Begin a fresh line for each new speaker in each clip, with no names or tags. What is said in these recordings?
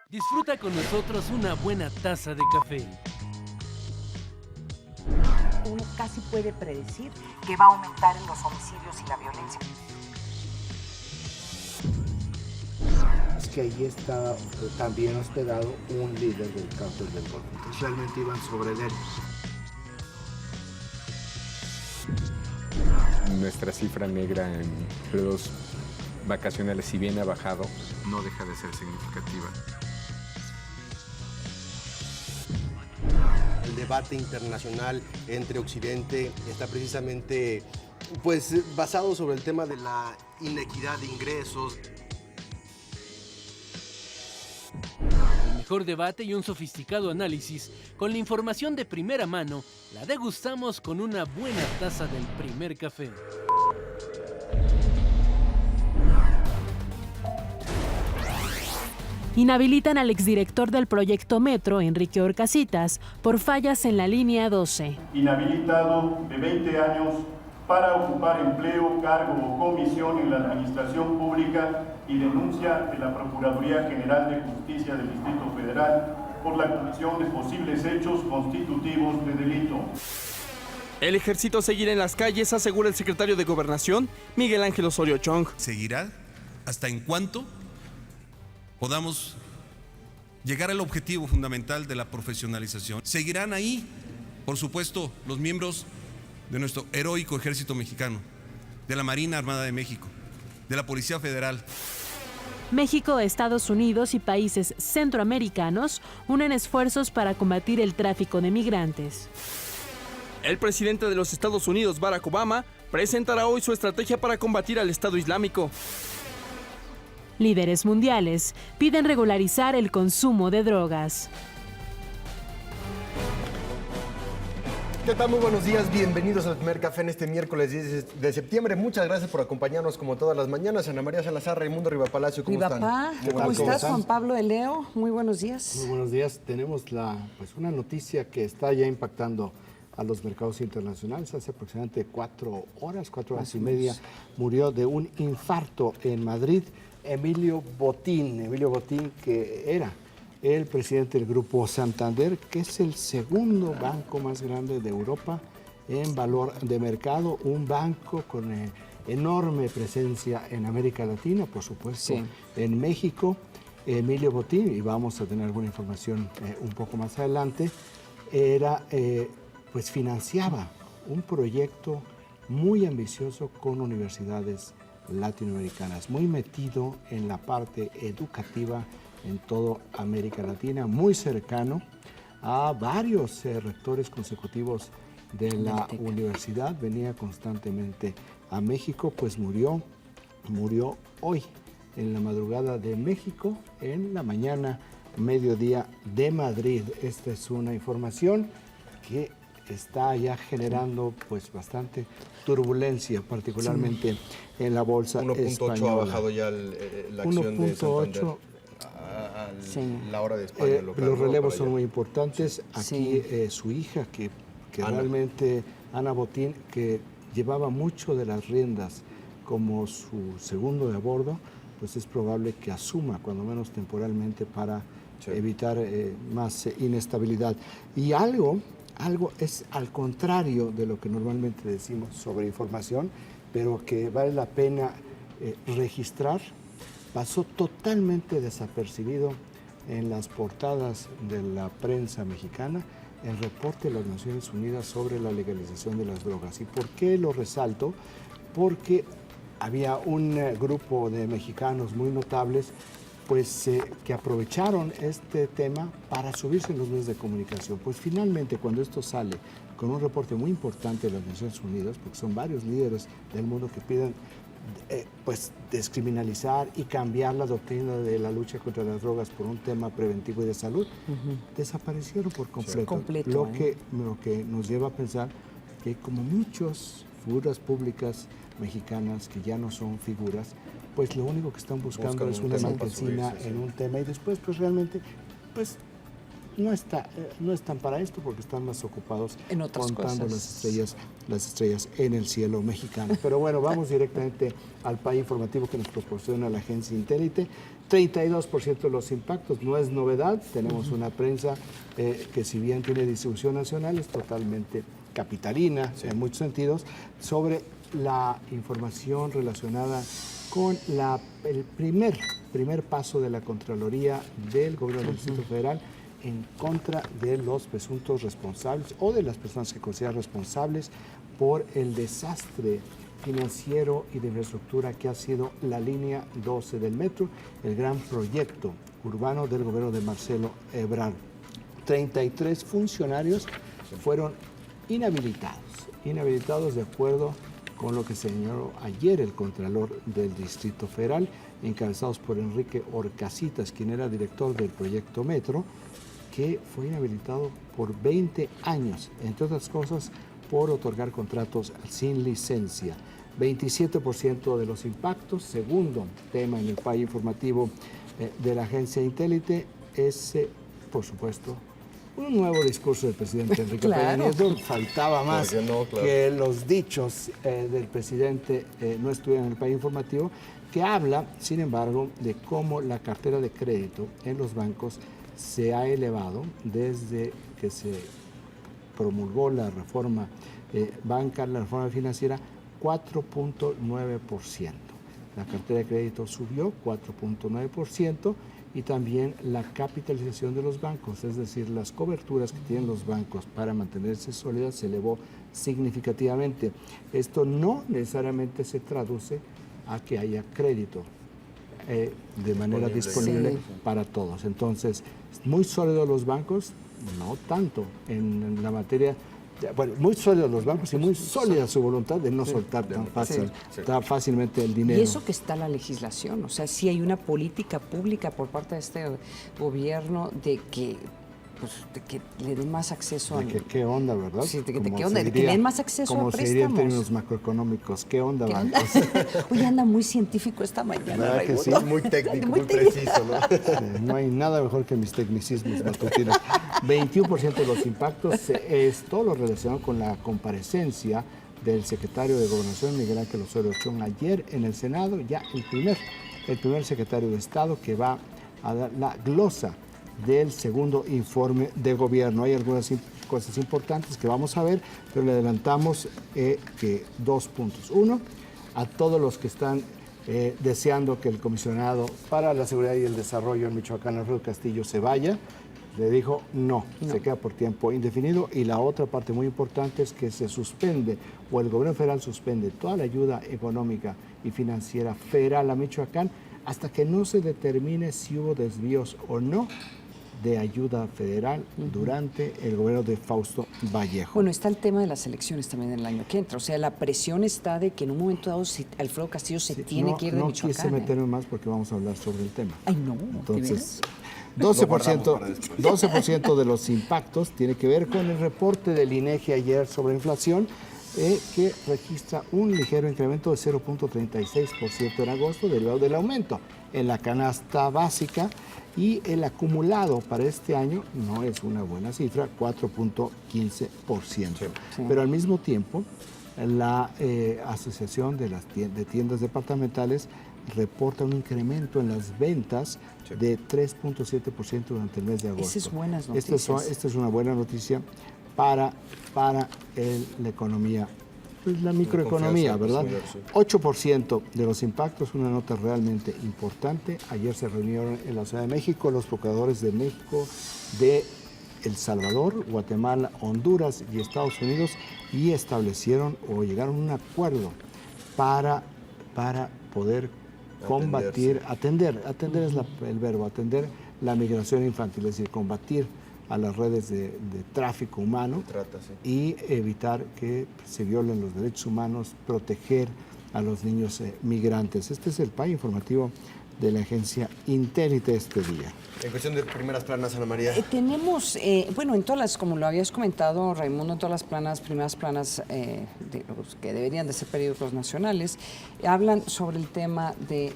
Disfruta con nosotros una buena taza de café.
Uno casi puede predecir que va a aumentar en los homicidios y la violencia.
Es que ahí está también hospedado un líder del cártel del Golfo. Entonces realmente iban sobre él.
Nuestra cifra negra en periodos vacacionales, si bien ha bajado, no deja de ser significativa.
El debate internacional entre Occidente está precisamente basado sobre el tema de la inequidad de ingresos.
El mejor debate y un sofisticado análisis con la información de primera mano la degustamos con una buena taza del primer café.
Inhabilitan al exdirector del proyecto Metro, Enrique Horcasitas, por fallas en la línea 12.
Inhabilitado de 20 años para ocupar empleo, cargo o comisión en la administración pública y denuncia de la Procuraduría General de Justicia del Distrito Federal por la comisión de posibles hechos constitutivos de delito.
El ejército seguirá en las calles, asegura el secretario de Gobernación, Miguel Ángel Osorio Chong.
Seguirá hasta en cuanto podamos llegar al objetivo fundamental de la profesionalización. Seguirán ahí, por supuesto, los miembros de nuestro heroico ejército mexicano, de la Marina Armada de México, de la Policía Federal.
México, Estados Unidos y países centroamericanos unen esfuerzos para combatir el tráfico de migrantes.
El presidente de los Estados Unidos, Barack Obama, presentará hoy su estrategia para combatir al Estado Islámico.
Líderes mundiales piden regularizar el consumo de drogas.
¿Qué tal? Muy buenos días, bienvenidos al primer café en este miércoles 10 de septiembre. Muchas gracias por acompañarnos como todas las mañanas. Ana María Salazar, Raimundo Rivapalacio, ¿cómo están?
¿Cómo estás, Juan Pablo de Leo? Muy buenos días.
Muy buenos días. Tenemos una noticia que está ya impactando a los mercados internacionales. Hace aproximadamente 4 horas y media, murió de un infarto en Madrid Emilio Botín, que era el presidente del Grupo Santander, que es el segundo banco más grande de Europa en valor de mercado, un banco con enorme presencia en América Latina, por supuesto, sí, en México. Emilio Botín, y vamos a tener alguna información un poco más adelante, financiaba un proyecto muy ambicioso con universidades latinoamericanas, muy metido en la parte educativa en toda América Latina, muy cercano a varios rectores consecutivos de la universidad, venía constantemente a México, pues murió hoy, en la madrugada de México, en la mañana, mediodía de Madrid. Esta es una información que está ya generando bastante turbulencia, particularmente en la bolsa
1.8
española.
ha bajado ya la acción de Santander.
1.8.
La hora de España local.
Los relevos son muy importantes. Aquí su hija, que realmente, Ana Botín, que llevaba mucho de las riendas como su segundo de a bordo, pues es probable que asuma, cuando menos temporalmente, para evitar más inestabilidad. Y algo es al contrario de lo que normalmente decimos sobre información, pero que vale la pena registrar. Pasó totalmente desapercibido en las portadas de la prensa mexicana el reporte de las Naciones Unidas sobre la legalización de las drogas. ¿Y por qué lo resalto? Porque había un grupo de mexicanos muy notables que aprovecharon este tema para subirse en los medios de comunicación. Pues finalmente, cuando esto sale con un reporte muy importante de las Naciones Unidas, porque son varios líderes del mundo que piden descriminalizar y cambiar la doctrina de la lucha contra las drogas por un tema preventivo y de salud, desaparecieron por completo. Lo que nos lleva a pensar que como muchas figuras públicas mexicanas que ya no son figuras, pues lo único que están buscando es una marquesina en un tema y después realmente no están para esto porque están más ocupados
en otras
contando
cosas.
las estrellas en el cielo mexicano. Pero bueno, vamos directamente al país informativo que nos proporciona la agencia Intélite. 32% de los impactos, no es novedad, tenemos una prensa que si bien tiene distribución nacional es totalmente capitalina en muchos sentidos, sobre la información relacionada con el primer paso de la Contraloría del Gobierno del Distrito Federal en contra de los presuntos responsables o de las personas que consideran responsables por el desastre financiero y de infraestructura que ha sido la línea 12 del metro, el gran proyecto urbano del gobierno de Marcelo Ebrard. 33 funcionarios fueron inhabilitados de acuerdo con lo que señaló ayer el Contralor del Distrito Federal, encabezados por Enrique Orcasitas, quien era director del proyecto Metro, que fue inhabilitado por 20 años, entre otras cosas, por otorgar contratos sin licencia. 27% de los impactos, segundo tema en el PAI informativo de la agencia Intélite, es, por supuesto, un nuevo discurso del presidente Enrique Peña Nieto. Faltaba más que los dichos del presidente no estuvieran en el PAI informativo, que habla, sin embargo, de cómo la cartera de crédito en los bancos se ha elevado desde que se promulgó la reforma bancaria, la reforma financiera, 4.9%. La cartera de crédito subió 4.9% y también la capitalización de los bancos, es decir, las coberturas que tienen los bancos para mantenerse sólidas se elevó significativamente. Esto no necesariamente se traduce a que haya crédito de manera disponible para todos. Entonces, muy sólidos los bancos, no tanto en la materia. Bueno, muy sólidos los bancos y muy sólida su voluntad de no soltar tan fácilmente el dinero.
Y eso que está la legislación, o sea, sí hay una política pública por parte de este gobierno de que le den más acceso
a... ¿Qué onda, verdad?
Sí, ¿qué onda? De que le den más acceso a préstamos. Como se diría en términos
macroeconómicos, ¿qué onda, bancos?
Oye, anda muy científico esta mañana,
que sí?
Muy técnico, muy preciso, ¿no?
Sí, no hay nada mejor que mis tecnicismos matutinos. 21% de los impactos es todo lo relacionado con la comparecencia del secretario de Gobernación, Miguel Ángel Osorio Chong, ayer en el Senado, ya el primer secretario de Estado que va a dar la glosa del segundo informe de gobierno. Hay algunas cosas importantes que vamos a ver, pero le adelantamos que 2 puntos. Uno, a todos los que están deseando que el comisionado para la seguridad y el desarrollo en Michoacán, Alfredo Castillo, se vaya, le dijo no, se queda por tiempo indefinido. Y la otra parte muy importante es que se suspende, o el gobierno federal suspende toda la ayuda económica y financiera federal a Michoacán hasta que no se determine si hubo desvíos o no de ayuda federal durante el gobierno de Fausto Vallejo.
Bueno, está el tema de las elecciones también en el año que entra. O sea, la presión está de que en un momento dado Alfredo Castillo se tiene que ir de Michoacán.
No quise meterme más porque vamos a hablar sobre el tema.
Ay, no.
Entonces, 12% de los impactos tiene que ver con el reporte del INEGI ayer sobre inflación, que registra un ligero incremento de 0.36% en agosto, derivado del aumento en la canasta básica, y el acumulado para este año no es una buena cifra, 4.15%. Pero al mismo tiempo, la Asociación de Tiendas Departamentales reporta un incremento en las ventas de 3.7% durante el mes de agosto.
Esas es buenas noticias.
Esta es una buena noticia para la economía, pues la microeconomía, ¿verdad? 8% de los impactos, una nota realmente importante. Ayer se reunieron en la Ciudad de México los procuradores de México, de El Salvador, Guatemala, Honduras y Estados Unidos, y establecieron o llegaron a un acuerdo para poder combatir, atender es el verbo, atender la migración infantil, es decir, combatir a las redes de tráfico humano y evitar que se violen los derechos humanos, proteger a los niños migrantes. Este es el PAI informativo de la agencia Intélite este día.
En cuestión de primeras planas, Ana María.
Tenemos, bueno, en todas las, como lo habías comentado, Raimundo, en todas las primeras planas de los que deberían de ser periódicos nacionales, hablan sobre el tema de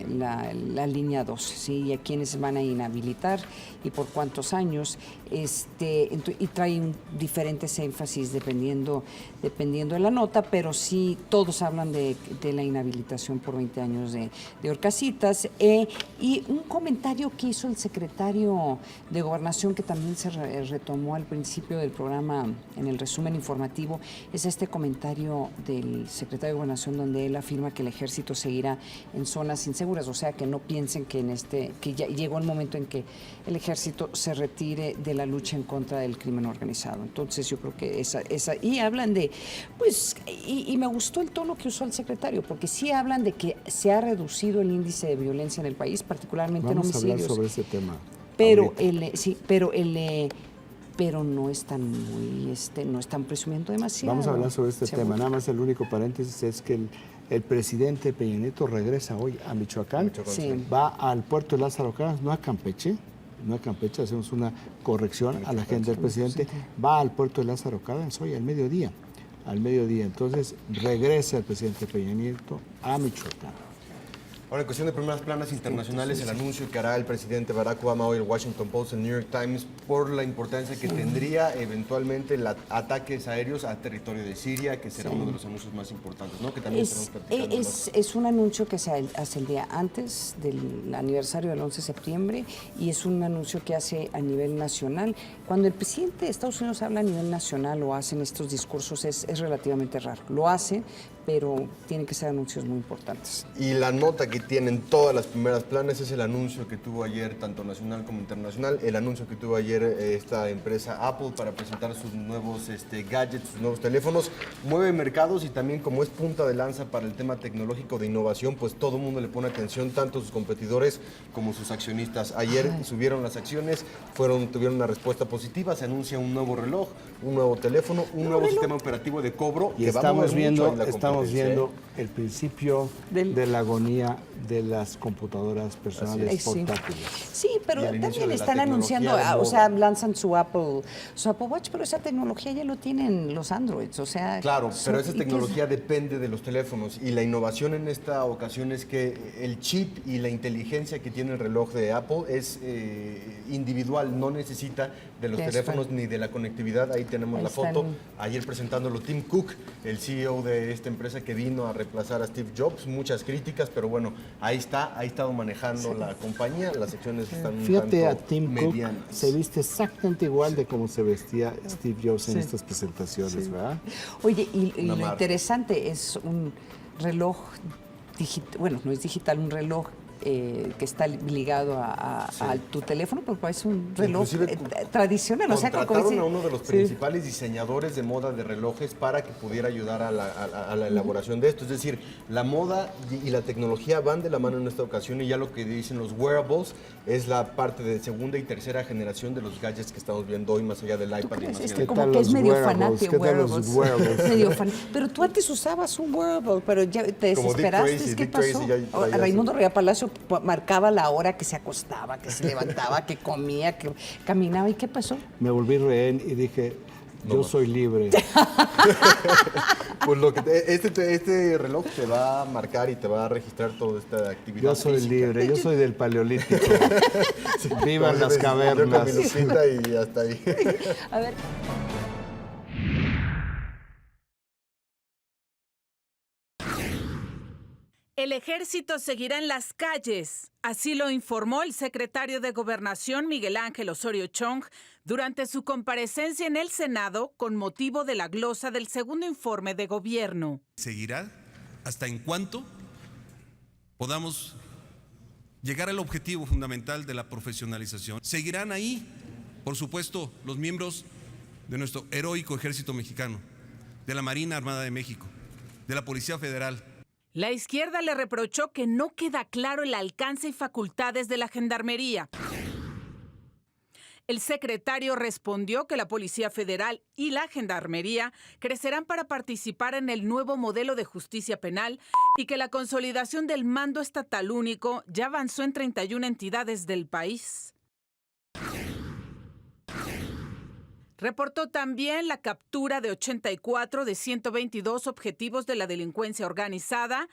la línea 12, ¿sí? Y a quienes van a inhabilitar y por cuántos años, y traen diferentes énfasis dependiendo de la nota, pero sí todos hablan de la inhabilitación por 20 años de Orcasitas. preguntas. Y un comentario que hizo el secretario de Gobernación, que también se retomó al principio del programa en el resumen informativo, es este comentario del secretario de Gobernación donde él afirma que el ejército seguirá en zonas inseguras, o sea, que no piensen que que ya llegó el momento en que el ejército se retire de la lucha en contra del crimen organizado. Entonces yo creo que y hablan de, pues, y me gustó el tono que usó el secretario, porque sí hablan de que se ha reducido el índice de violencia en el país, particularmente en homicidios.
Vamos a hablar sobre ese tema.
Pero pero no están no están presumiendo demasiado.
Vamos a hablar sobre este tema. Nada más el único paréntesis es que el presidente Peña Nieto regresa hoy a Michoacán.
Sí.
Va al puerto de Lázaro Cárdenas, no a Campeche, hacemos una corrección a la agenda del presidente. Va al puerto de Lázaro Cárdenas hoy al mediodía. Entonces regresa el presidente Peña Nieto a Michoacán.
Ahora, en cuestión de primeras planas internacionales, el anuncio que hará el presidente Barack Obama hoy, el Washington Post, el New York Times, por la importancia que tendría eventualmente ataques aéreos a territorio de Siria, que será uno de los anuncios más importantes, ¿no? Que también
es un anuncio que se hace el día antes del aniversario del 11 de septiembre y es un anuncio que hace a nivel nacional. Cuando el presidente de Estados Unidos habla a nivel nacional o hacen estos discursos es relativamente raro. Lo hace, pero tienen que ser anuncios muy importantes.
Y la nota que tienen todas las primeras planas es el anuncio que tuvo ayer, tanto nacional como internacional, el anuncio que tuvo ayer esta empresa Apple para presentar sus nuevos gadgets, sus nuevos teléfonos. Mueve mercados y también, como es punta de lanza para el tema tecnológico de innovación, pues todo el mundo le pone atención, tanto sus competidores como sus accionistas. Ayer subieron las acciones, tuvieron una respuesta positiva, se anuncia un nuevo reloj, un nuevo teléfono, un nuevo sistema operativo de cobro.
Y estamos viendo el principio de la agonía de las computadoras personales portátiles.
Sí, pero también están anunciando, lanzan su Apple Watch, pero esa tecnología ya lo tienen los Androids,
Claro, pero esa tecnología depende de los teléfonos y la innovación en esta ocasión es que el chip y la inteligencia que tiene el reloj de Apple es individual, no necesita de los teléfonos ni de la conectividad. Ahí tenemos la foto. Ayer presentándolo Tim Cook, el CEO de esta empresa que vino a reemplazar a Steve Jobs, muchas críticas, pero bueno, ha estado manejando la compañía, las acciones están
Fíjate, a Tim
medianas.
Cook se viste exactamente igual de como se vestía Steve Jobs en estas presentaciones, ¿verdad?
Oye, y lo interesante es un reloj digital, bueno, no es digital, un reloj que está ligado a tu teléfono, pero parece un reloj tradicional.
Contrataron a uno de los principales diseñadores de moda de relojes para que pudiera ayudar a la elaboración de esto. Es decir, la moda y la tecnología van de la mano en esta ocasión y ya lo que dicen los wearables es la parte de segunda y tercera generación de los gadgets que estamos viendo hoy, más allá del iPad.
Es que como que es medio fanático Pero tú antes usabas un wearable, pero ya te desesperaste. ¿Qué pasó? Raimundo Riva Palacio marcaba la hora que se acostaba, que se levantaba, que comía, que caminaba. ¿Y qué pasó?
Me volví rehén y dije, yo soy libre.
Pues este reloj te va a marcar y te va a registrar toda esta actividad.
Yo soy libre, yo soy del Paleolítico. Vivan las
cavernas. Y hasta ahí.
A ver.
El ejército seguirá en las calles, así lo informó el secretario de Gobernación Miguel Ángel Osorio Chong durante su comparecencia en el Senado con motivo de la glosa del segundo informe de gobierno.
Seguirá hasta en cuanto podamos llegar al objetivo fundamental de la profesionalización. Seguirán ahí, por supuesto, los miembros de nuestro heroico ejército mexicano, de la Marina Armada de México, de la Policía Federal.
La izquierda le reprochó que no queda claro el alcance y facultades de la Gendarmería. El secretario respondió que la Policía Federal y la Gendarmería crecerán para participar en el nuevo modelo de justicia penal y que la consolidación del mando estatal único ya avanzó en 31 entidades del país. Reportó también la captura de 84 de 122 objetivos de la delincuencia organizada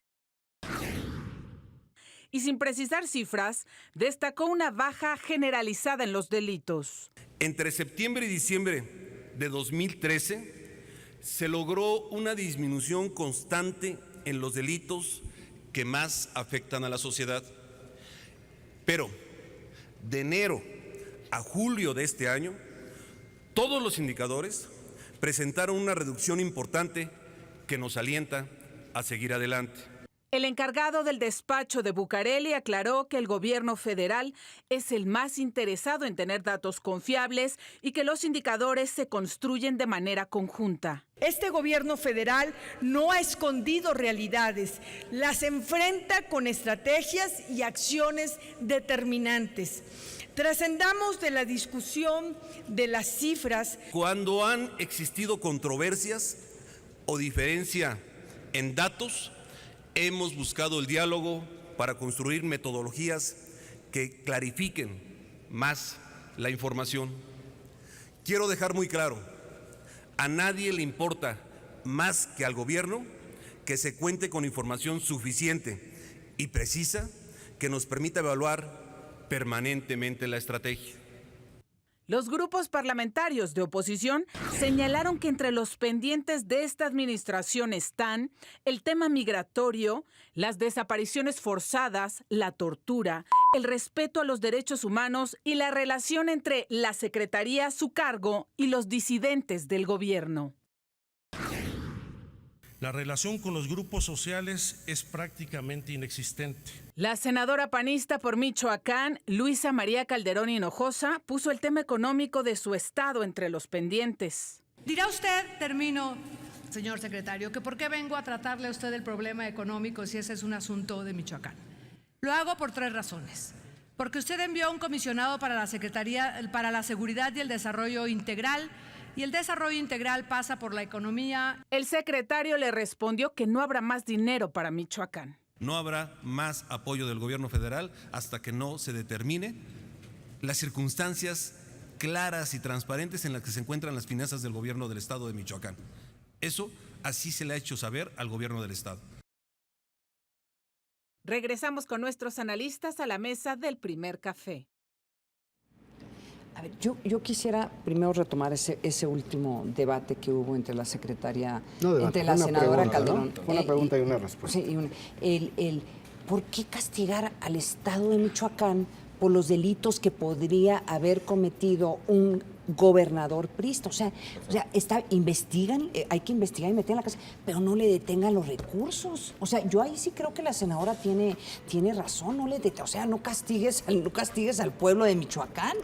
y, sin precisar cifras, destacó una baja generalizada en los delitos.
Entre septiembre y diciembre de 2013 se logró una disminución constante en los delitos que más afectan a la sociedad. Pero de enero a julio de este año, todos los indicadores presentaron una reducción importante que nos alienta a seguir adelante.
El encargado del despacho de Bucareli aclaró que el gobierno federal es el más interesado en tener datos confiables y que los indicadores se construyen de manera conjunta.
Este gobierno federal no ha escondido realidades, las enfrenta con estrategias y acciones determinantes. Trascendamos de la discusión de las cifras.
Cuando han existido controversias o diferencia en datos, hemos buscado el diálogo para construir metodologías que clarifiquen más la información. Quiero dejar muy claro, a nadie le importa más que al gobierno que se cuente con información suficiente y precisa que nos permita evaluar permanentemente la estrategia.
Los grupos parlamentarios de oposición señalaron que entre los pendientes de esta administración están el tema migratorio, las desapariciones forzadas, la tortura, el respeto a los derechos humanos y la relación entre la Secretaría a su cargo y los disidentes del gobierno.
La relación con los grupos sociales es prácticamente inexistente.
La senadora panista por Michoacán, Luisa María Calderón Hinojosa, puso el tema económico de su estado entre los pendientes.
Dirá usted, termino, señor secretario, que por qué vengo a tratarle a usted el problema económico si ese es un asunto de Michoacán. Lo hago por 3 razones. Porque usted envió un comisionado para la Secretaría para la Seguridad y el Desarrollo Integral, y el desarrollo integral pasa por la economía.
El secretario le respondió que no habrá más dinero para Michoacán.
No habrá más apoyo del gobierno federal hasta que no se determine las circunstancias claras y transparentes en las que se encuentran las finanzas del gobierno del estado de Michoacán. Eso así se le ha hecho saber al gobierno del estado.
Regresamos con nuestros analistas a la mesa del primer café.
A ver, yo quisiera primero retomar ese último debate que hubo entre la secretaria, entre la senadora Calderón.
¿No? Una pregunta y una respuesta.
Sí, ¿por qué castigar al Estado de Michoacán por los delitos que podría haber cometido un gobernador priista? O sea, investigan, hay que investigar y meter en la cárcel, pero no le detengan los recursos. O sea, yo ahí sí creo que la senadora tiene razón, no castigues al pueblo de Michoacán.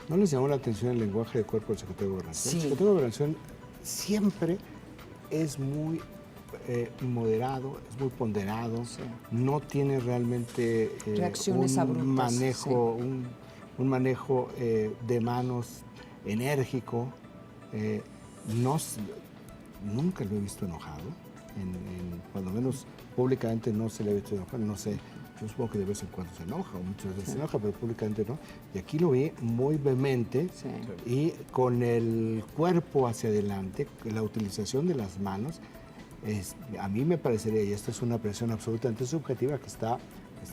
¿No les llamó la atención el lenguaje de cuerpo del secretario de Gobernación?
Sí.
El secretario de Gobernación siempre es muy moderado, es muy ponderado, sí. No tiene realmente
reacciones abruptas,
manejo, sí. un manejo de manos enérgico. Nunca lo he visto enojado, cuando menos públicamente no se le ha visto enojado, no sé. Yo supongo que de vez en cuando se enoja, o muchas veces se enoja, pero públicamente no. Y aquí lo vi muy vehemente, sí. Y con el cuerpo hacia adelante, la utilización de las manos, a mí me parecería, y esta es una presión absolutamente subjetiva, que está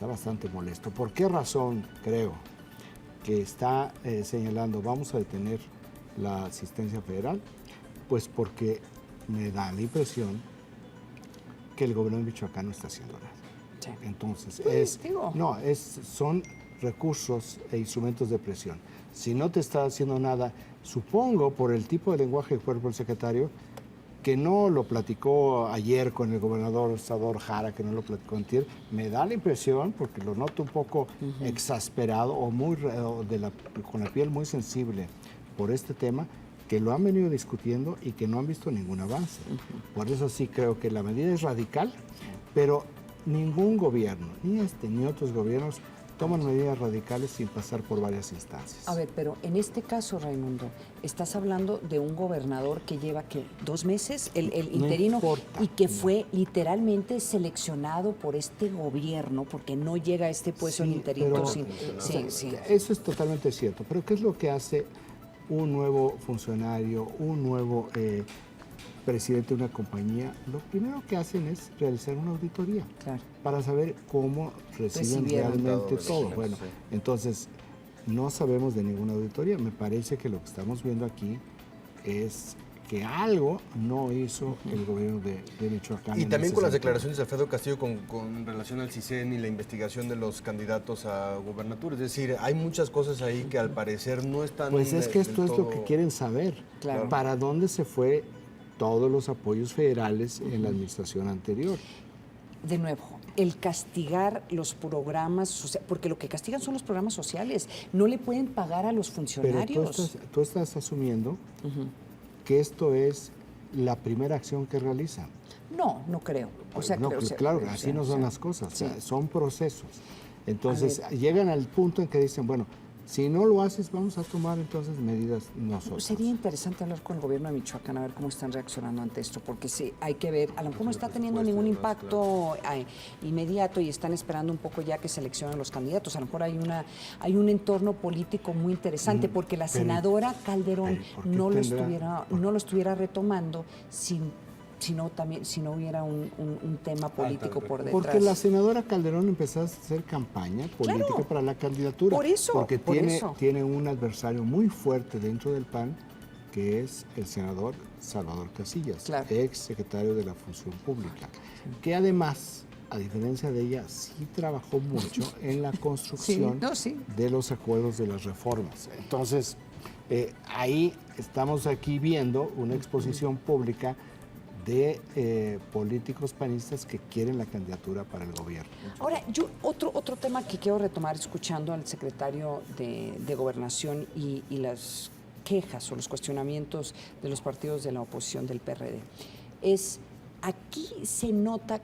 bastante molesto. ¿Por qué razón creo que está señalando vamos a detener la asistencia federal? Pues porque me da la impresión que el gobierno de Michoacán no está haciendo nada. Sí. Entonces, son recursos e instrumentos de presión. Si no te está haciendo nada, supongo por el tipo de lenguaje del cuerpo del secretario, que no lo platicó ayer con el gobernador Salvador Jara, que no lo platicó antier, me da la impresión, porque lo noto un poco exasperado o con la piel muy sensible por este tema, que lo han venido discutiendo y que no han visto ningún avance. Por eso sí creo que la medida es radical, pero ningún gobierno, ni este ni otros gobiernos, toman medidas radicales sin pasar por varias instancias.
A ver, pero en este caso, Raimundo, estás hablando de un gobernador que lleva, ¿qué? 2 meses, el interino, importa, y que fue literalmente seleccionado por este gobierno, porque no llega a este puesto el interino.
Eso es totalmente cierto, pero ¿qué es lo que hace un nuevo funcionario, un nuevo presidente de una compañía? Lo primero que hacen es realizar una auditoría, claro, para saber cómo reciben realmente todo. Bueno, sí. Entonces, no sabemos de ninguna auditoría. Me parece que lo que estamos viendo aquí es que algo no hizo el gobierno de Michoacán.
Y también con las declaraciones de Alfredo Castillo con relación al CISEN y la investigación de los candidatos a gobernatura. Es decir, hay muchas cosas ahí que al parecer no están...
Pues es que esto es lo que quieren saber. Claro. ¿Para dónde se fue todos los apoyos federales en la administración anterior?
De nuevo, el castigar los programas sociales, porque lo que castigan son los programas sociales, no le pueden pagar a los funcionarios.
Pero tú estás asumiendo que esto es la primera acción que realizan.
No, no creo. O sea,
no,
creo,
claro, así no son las cosas, sí. O sea, son procesos. Entonces, llegan al punto en que dicen, bueno, si no lo haces, vamos a tomar entonces medidas nosotros.
Sería interesante hablar con el gobierno de Michoacán a ver cómo están reaccionando ante esto, porque sí, hay que ver, a lo mejor no está teniendo ningún impacto inmediato y están esperando un poco ya que seleccionen los candidatos. A lo mejor hay un entorno político muy interesante, porque la senadora Calderón no lo estuviera retomando si no hubiera un tema político por detrás.
Porque la senadora Calderón empezó a hacer campaña política para la candidatura.
Por eso.
Porque tiene un adversario muy fuerte dentro del PAN, que es el senador Salvador Casillas, ex secretario de la Función Pública, que además, a diferencia de ella, sí trabajó mucho en la construcción de los acuerdos de las reformas. Entonces, ahí estamos aquí viendo una exposición pública de políticos panistas que quieren la candidatura para el gobierno.
Ahora, yo otro tema que quiero retomar escuchando al secretario de Gobernación y las quejas o los cuestionamientos de los partidos de la oposición del PRD, es aquí se nota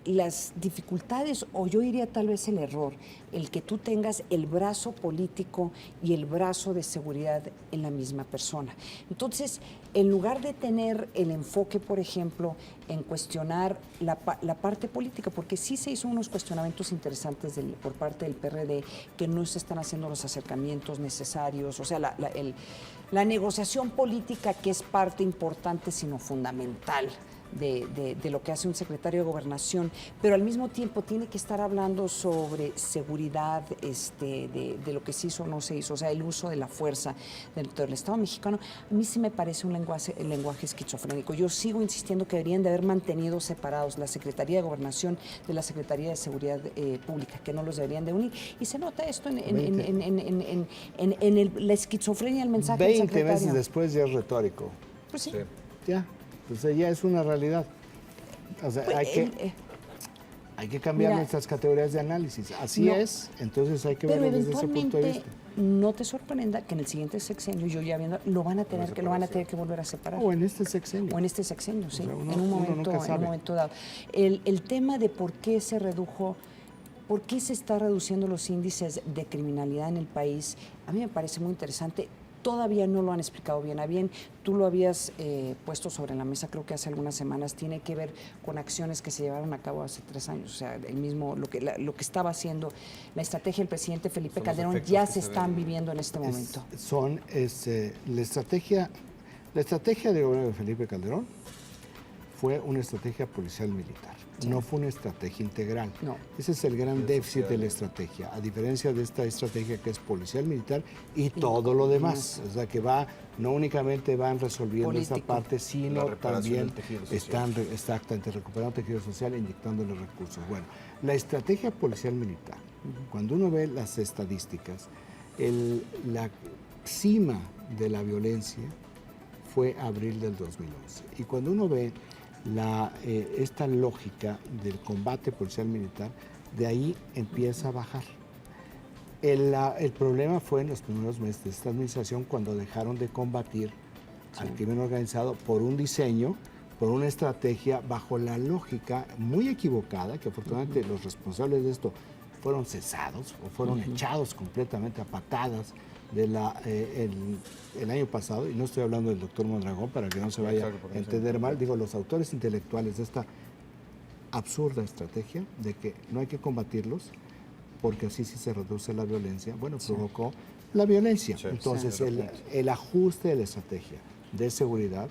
las dificultades, o yo diría tal vez el error, el que tú tengas el brazo político y el brazo de seguridad en la misma persona. Entonces, en lugar de tener el enfoque, por ejemplo, en cuestionar la parte política, porque sí se hizo unos cuestionamientos interesantes por parte del PRD, que no se están haciendo los acercamientos necesarios, o sea, la negociación política, que es parte importante, sino fundamental, de lo que hace un secretario de Gobernación, pero al mismo tiempo tiene que estar hablando sobre seguridad, de lo que se hizo o no se hizo, o sea, el uso de la fuerza dentro del Estado mexicano. A mí sí me parece un lenguaje esquizofrénico. Yo sigo insistiendo que deberían de haber mantenido separados la Secretaría de Gobernación de la Secretaría de Seguridad Pública, que no los deberían de unir. Y se nota esto en la esquizofrenia del mensaje del secretario.
20 veces después ya es retórico.
Pues sí.
Ya. Entonces ya es una realidad. O sea, hay que cambiar nuestras categorías de análisis. Así es, entonces hay que verlo desde ese punto de vista.
No te sorprenda que en el siguiente sexenio, yo ya viendo, lo van a tener que volver a separar.
O en este sexenio.
O en este sexenio, sí. O sea, en un momento dado. El tema de por qué se redujo, por qué se está reduciendo los índices de criminalidad en el país, a mí me parece muy interesante. Todavía no lo han explicado bien a bien. Tú lo habías puesto sobre la mesa, creo que hace algunas semanas. Tiene que ver con acciones que se llevaron a cabo hace 3 años. O sea, lo que estaba haciendo la estrategia del presidente Felipe Calderón ya se están viviendo en este momento.
La estrategia del gobierno de Felipe Calderón fue una estrategia policial militar. No fue una estrategia integral.
No.
Ese es el gran déficit de la estrategia, a diferencia de esta estrategia que es policial militar y todo lo demás. O sea, que no únicamente van resolviendo esa parte, sino también están exactamente recuperando tejido social e inyectándole recursos. Bueno, la estrategia policial militar, cuando uno ve las estadísticas, la cima de la violencia fue abril del 2011. Y cuando uno ve esta lógica del combate policial militar, de ahí empieza a bajar. El problema fue en los primeros meses de esta administración, cuando dejaron de combatir al crimen organizado por un diseño, por una estrategia bajo la lógica muy equivocada, que afortunadamente los responsables de esto fueron cesados o fueron echados completamente a patadas el año pasado, y no estoy hablando del doctor Mondragón para que no se vaya a entender mal, digo, los autores intelectuales de esta absurda estrategia de que no hay que combatirlos porque así sí se reduce la violencia, provocó la violencia. Entonces el ajuste de la estrategia de seguridad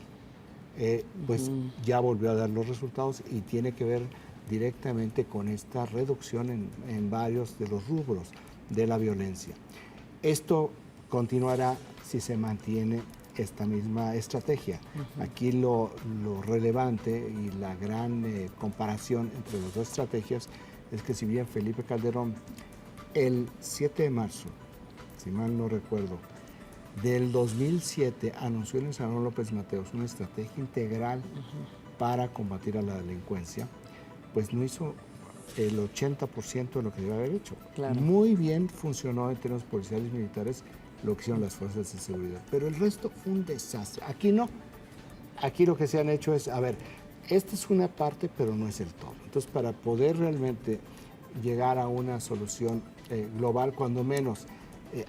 ya volvió a dar los resultados y tiene que ver directamente con esta reducción en varios de los rubros de la violencia. Esto continuará si se mantiene esta misma estrategia. Aquí lo relevante y la gran comparación entre las dos estrategias es que si bien Felipe Calderón el 7 de marzo, si mal no recuerdo, del 2007 anunció en el Salón López Mateos una estrategia integral para combatir a la delincuencia, pues no hizo el 80% de lo que debe haber hecho.
Claro.
Muy bien funcionó en términos policiales y militares lo que hicieron las fuerzas de seguridad, pero el resto fue un desastre. Aquí no. Aquí lo que se han hecho es, a ver, esta es una parte, pero no es el todo. Entonces, para poder realmente llegar a una solución global, cuando menos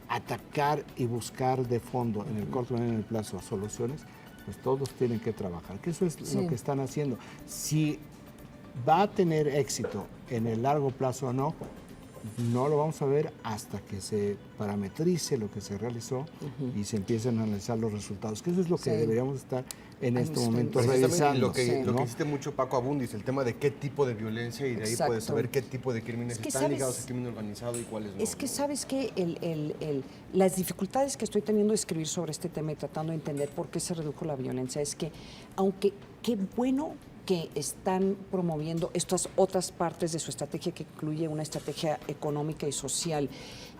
atacar y buscar de fondo en el corto y en el plazo soluciones, pues todos tienen que trabajar, que eso es lo que están haciendo. Si va a tener éxito en el largo plazo o no, no lo vamos a ver hasta que se parametrice lo que se realizó y se empiecen a analizar los resultados, que eso es lo que deberíamos estar en este momento revisando.
Lo que hiciste mucho, Paco Abundis, el tema de qué tipo de violencia, y de ahí puedes saber qué tipo de crímenes están ligados al crimen organizado y cuáles no.
Es que sabes que las dificultades que estoy teniendo de escribir sobre este tema y tratando de entender por qué se redujo la violencia es que, aunque qué bueno que están promoviendo estas otras partes de su estrategia, que incluye una estrategia económica y social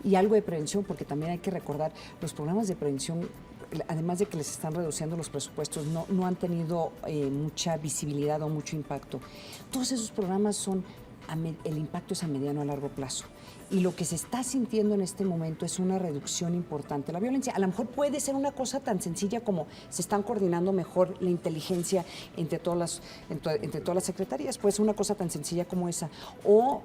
y algo de prevención, porque también hay que recordar, los programas de prevención, además de que les están reduciendo los presupuestos, no han tenido mucha visibilidad o mucho impacto. Todos esos programas son, el impacto es a mediano a largo plazo. Y lo que se está sintiendo en este momento es una reducción importante de la violencia. A lo mejor puede ser una cosa tan sencilla como se están coordinando mejor la inteligencia entre todas las secretarías, puede ser una cosa tan sencilla como esa. O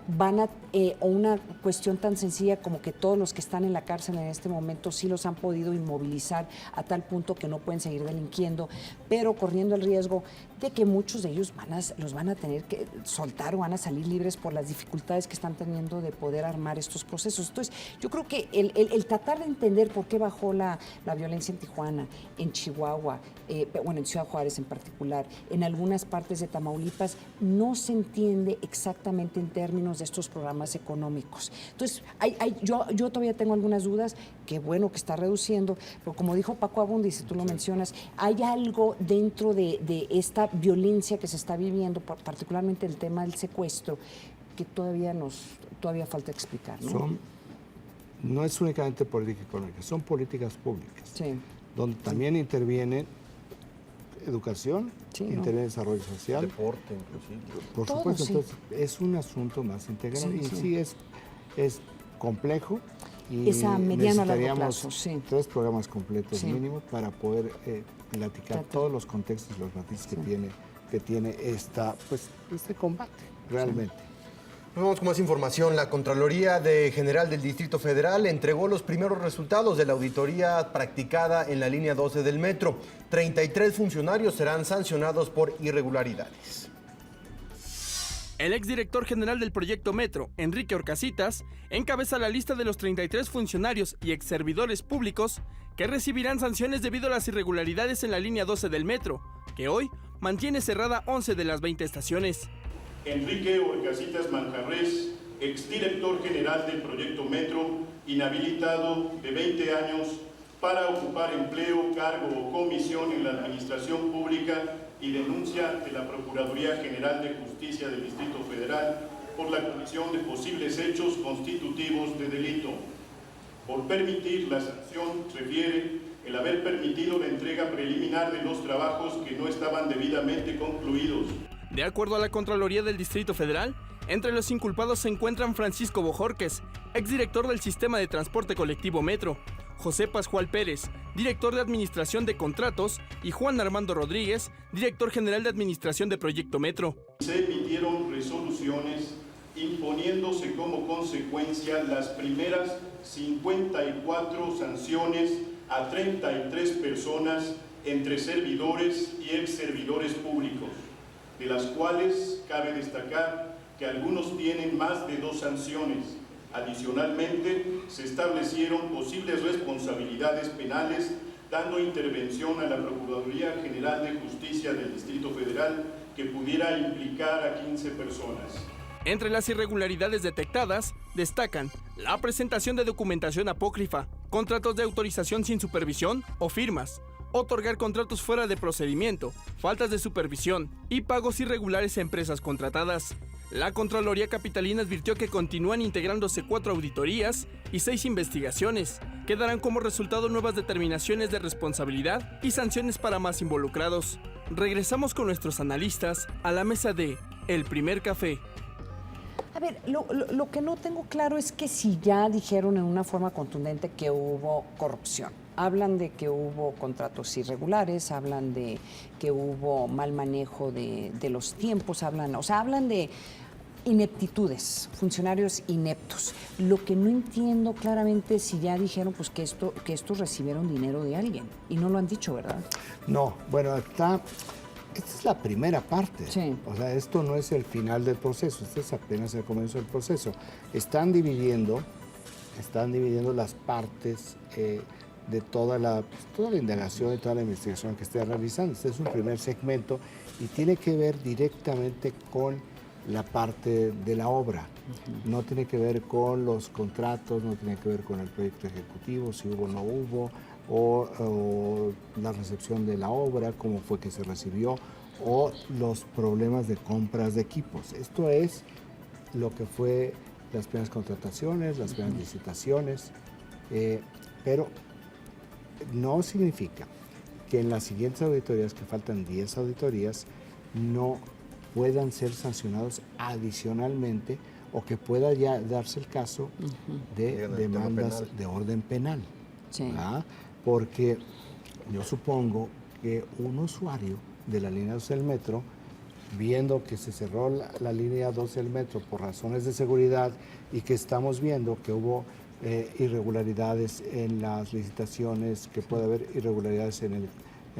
una cuestión tan sencilla como que todos los que están en la cárcel en este momento sí los han podido inmovilizar a tal punto que no pueden seguir delinquiendo, pero corriendo el riesgo de que muchos de ellos los van a tener que soltar o van a salir libres por las dificultades que están teniendo de poder armar estos procesos. Entonces, yo creo que el tratar de entender por qué bajó la violencia en Tijuana, en Chihuahua, en Ciudad Juárez en particular, en algunas partes de Tamaulipas, no se entiende exactamente en términos de estos programas económicos. Entonces, yo todavía tengo algunas dudas, qué bueno que está reduciendo, pero como dijo Paco Abundis, si tú lo mencionas, hay algo dentro de esta violencia que se está viviendo, particularmente el tema del secuestro, que todavía falta explicar, ¿no?
No es únicamente política económica, son políticas públicas, donde también interviene educación, interviene desarrollo social,
deporte, inclusive.
Por supuesto, entonces es un asunto más integral y es complejo y
es a mediano a largo plazo,
3 programas completos mínimo para poder platicar todos los contextos y los matices que tiene este combate realmente.
Nos vamos con más información. La Contraloría General del Distrito Federal entregó los primeros resultados de la auditoría practicada en la línea 12 del metro. 33 funcionarios serán sancionados por irregularidades.
El exdirector general del proyecto Metro, Enrique Orcasitas, encabeza la lista de los 33 funcionarios y exservidores públicos que recibirán sanciones debido a las irregularidades en la línea 12 del metro, que hoy mantiene cerrada 11 de las 20 estaciones.
Enrique Orcasitas Manjarres, exdirector general del proyecto Metro, inhabilitado de 20 años para ocupar empleo, cargo o comisión en la administración pública y denuncia de la Procuraduría General de Justicia del Distrito Federal por la comisión de posibles hechos constitutivos de delito. Por permitir la sanción refiere el haber permitido la entrega preliminar de los trabajos que no estaban debidamente concluidos.
De acuerdo a la Contraloría del Distrito Federal, entre los inculpados se encuentran Francisco Bojorques, exdirector del Sistema de Transporte Colectivo Metro, José Pascual Pérez, director de Administración de Contratos, y Juan Armando Rodríguez, director general de Administración de Proyecto Metro.
Se emitieron resoluciones imponiéndose como consecuencia las primeras 54 sanciones a 33 personas entre servidores y exservidores públicos, de las cuales cabe destacar que algunos tienen más de 2 sanciones. Adicionalmente, se establecieron posibles responsabilidades penales, dando intervención a la Procuraduría General de Justicia del Distrito Federal que pudiera implicar a 15 personas.
Entre las irregularidades detectadas, destacan la presentación de documentación apócrifa, contratos de autorización sin supervisión o firmas, otorgar contratos fuera de procedimiento, faltas de supervisión y pagos irregulares a empresas contratadas. La Contraloría Capitalina advirtió que continúan integrándose 4 auditorías y 6 investigaciones, que darán como resultado nuevas determinaciones de responsabilidad y sanciones para más involucrados. Regresamos con nuestros analistas a la mesa de El Primer Café.
A ver, lo que no tengo claro es que si ya dijeron en una forma contundente que hubo corrupción. Hablan de que hubo contratos irregulares, hablan de que hubo mal manejo de los tiempos, hablan de ineptitudes, funcionarios ineptos. Lo que no entiendo claramente es si ya dijeron pues que estos recibieron dinero de alguien y no lo han dicho, ¿verdad?
No, bueno, esta es la primera parte.
Sí.
O sea, esto no es el final del proceso, este es apenas el comienzo del proceso. Están dividiendo las partes de toda la indagación, de toda la investigación que esté realizando. Este es un primer segmento y tiene que ver directamente con la parte de la obra. No tiene que ver con los contratos, no tiene que ver con el proyecto ejecutivo, si hubo o no hubo, o la recepción de la obra, cómo fue que se recibió, o los problemas de compras de equipos. Esto es lo que fue las primeras contrataciones, las primeras licitaciones, pero no significa que en las siguientes auditorías, que faltan 10 auditorías, no puedan ser sancionados adicionalmente o que pueda ya darse el caso de demandas de orden penal.
Sí.
¿Verdad? Porque yo supongo que un usuario de la línea 12 del metro, viendo que se cerró la línea 12 del metro por razones de seguridad y que estamos viendo que hubo irregularidades en las licitaciones, que puede haber irregularidades en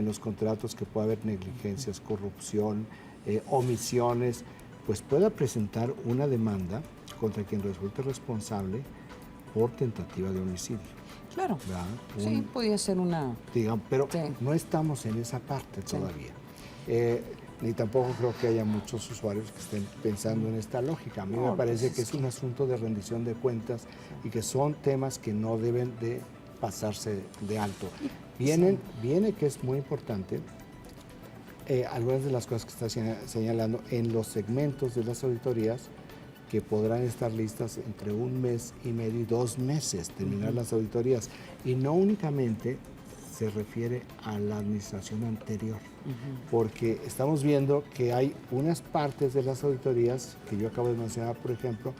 los contratos, que puede haber negligencias, corrupción, omisiones, pues pueda presentar una demanda contra quien resulte responsable por tentativa de homicidio.
Claro, sí, podía ser una...
Digamos, pero
sí.
No estamos en esa parte todavía. Ni tampoco creo que haya muchos usuarios que estén pensando en esta lógica. A mí me parece que es un asunto de rendición de cuentas y que son temas que no deben de pasarse de alto. Viene que es muy importante, algunas de las cosas que está señalando en los segmentos de las auditorías, que podrán estar listas entre 1 mes y medio y 2 meses, terminar las auditorías. Y no únicamente se refiere a la administración anterior, porque estamos viendo que hay unas partes de las auditorías, que yo acabo de mencionar, por ejemplo,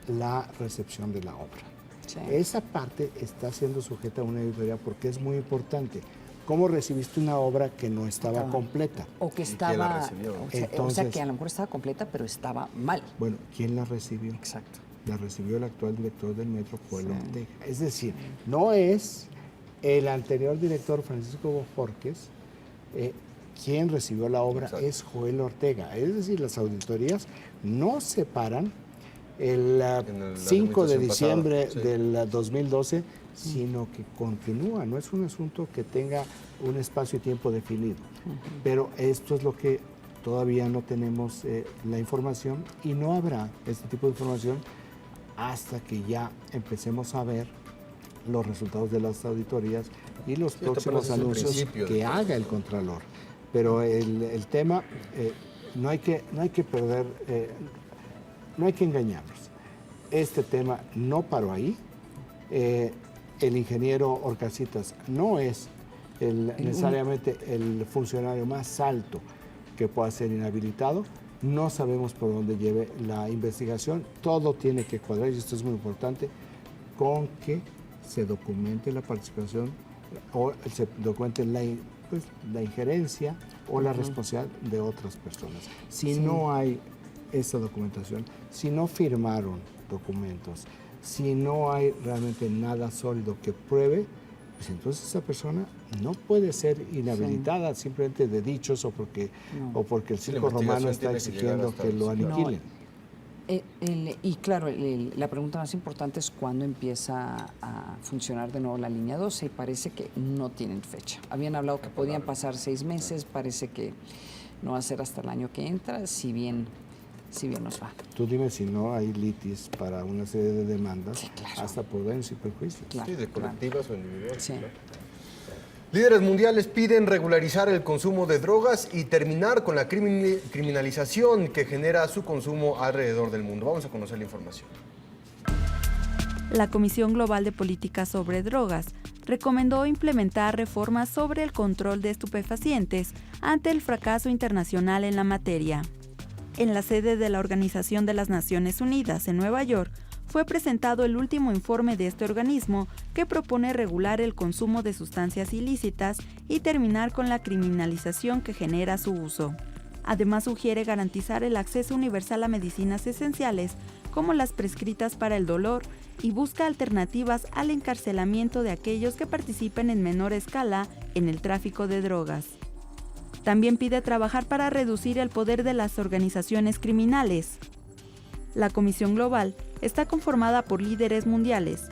la recepción de la obra. Sí. Esa parte está siendo sujeta a una auditoría porque es muy importante. ¿Cómo recibiste una obra que no estaba completa?
O que estaba... o sea, que a lo mejor estaba completa, pero estaba mal.
Bueno, ¿quién la recibió?
Exacto.
La recibió el actual director del metro, Joel Ortega. Es decir, no es el anterior director, Francisco Bojorquez, quien recibió la obra, es Joel Ortega. Es decir, las auditorías no se paran el 5 de diciembre del 2012, sino que continúa. No es un asunto que tenga un espacio y tiempo definido. Pero esto es lo que todavía no tenemos la información, y no habrá este tipo de información hasta que ya empecemos a ver los resultados de las auditorías y los próximos anuncios que haga el Contralor. Pero el tema, no hay que perder, no hay que engañarnos. Este tema no paró ahí. El ingeniero Horcasitas no es necesariamente el funcionario más alto que pueda ser inhabilitado. No sabemos por dónde lleve la investigación. Todo tiene que cuadrar, y esto es muy importante, con que se documente la participación o se documente la injerencia o la responsabilidad de otras personas. Si no hay esa documentación, si no firmaron documentos, si no hay realmente nada sólido que pruebe, pues entonces esa persona no puede ser inhabilitada simplemente de dichos o porque el circo romano está exigiendo que lo aniquilen.
Y claro, la pregunta más importante es cuándo empieza a funcionar de nuevo la línea 12, y parece que no tienen fecha. Habían hablado que podían pasar 6 meses, parece que no va a ser hasta el año que entra, si bien nos va.
Tú dime si no hay litis para una serie de demandas, hasta por daños y perjuicios.
Claro, sí, de colectivas o individuales.
Sí.
Claro. Líderes mundiales piden regularizar el consumo de drogas y terminar con la criminalización que genera su consumo alrededor del mundo. Vamos a conocer la información.
La Comisión Global de Políticas sobre Drogas recomendó implementar reformas sobre el control de estupefacientes ante el fracaso internacional en la materia. En la sede de la Organización de las Naciones Unidas en Nueva York, fue presentado el último informe de este organismo que propone regular el consumo de sustancias ilícitas y terminar con la criminalización que genera su uso. Además, sugiere garantizar el acceso universal a medicinas esenciales como las prescritas para el dolor y busca alternativas al encarcelamiento de aquellos que participen en menor escala en el tráfico de drogas. También pide trabajar para reducir el poder de las organizaciones criminales. La Comisión Global está conformada por líderes mundiales.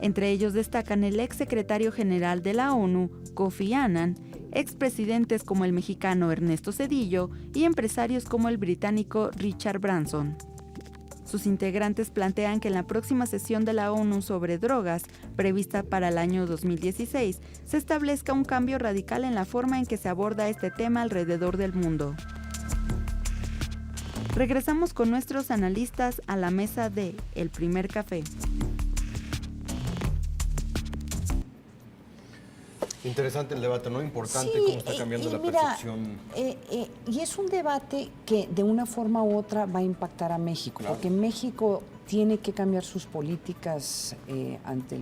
Entre ellos destacan el ex secretario general de la ONU, Kofi Annan, expresidentes como el mexicano Ernesto Zedillo y empresarios como el británico Richard Branson. Sus integrantes plantean que en la próxima sesión de la ONU sobre drogas, prevista para el año 2016, se establezca un cambio radical en la forma en que se aborda este tema alrededor del mundo. Regresamos con nuestros analistas a la mesa de El Primer Café.
Interesante el debate, ¿no? Importante cómo está cambiando la percepción.
Y es un debate que de una forma u otra va a impactar a México, porque México tiene que cambiar sus políticas ante